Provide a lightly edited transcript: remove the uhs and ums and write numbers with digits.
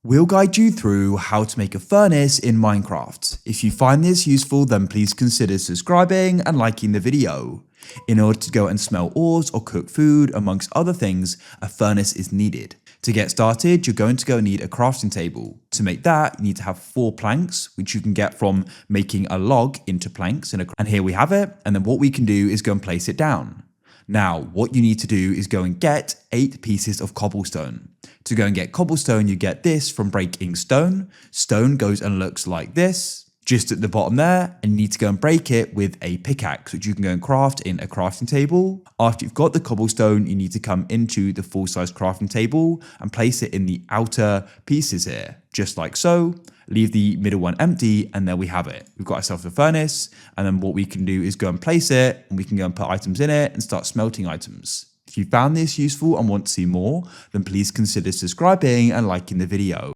We'll guide you through how to make a furnace in Minecraft. If you find this useful, then please consider subscribing and liking the video. In order to go and smelt ores or cook food, amongst other things, a furnace is needed. To get started, you're going to need a crafting table. To make that, you need to have 4 planks, which you can get from making a log into planks. And here we have it. And then what we can do is go and place it down. Now, what you need to do is go and get 8 pieces of cobblestone. To go and get cobblestone, you get this from breaking stone. Stone goes and looks like this, just at the bottom there, and you need to go and break it with a pickaxe, which you can go and craft in a crafting table. After you've got the cobblestone, you need to come into the full-size crafting table and place it in the outer pieces here, just like so. Leave the middle one empty, and there we have it. We've got ourselves a furnace, and then what we can do is go and place it, and we can go and put items in it and start smelting items. If you found this useful and want to see more, then please consider subscribing and liking the video.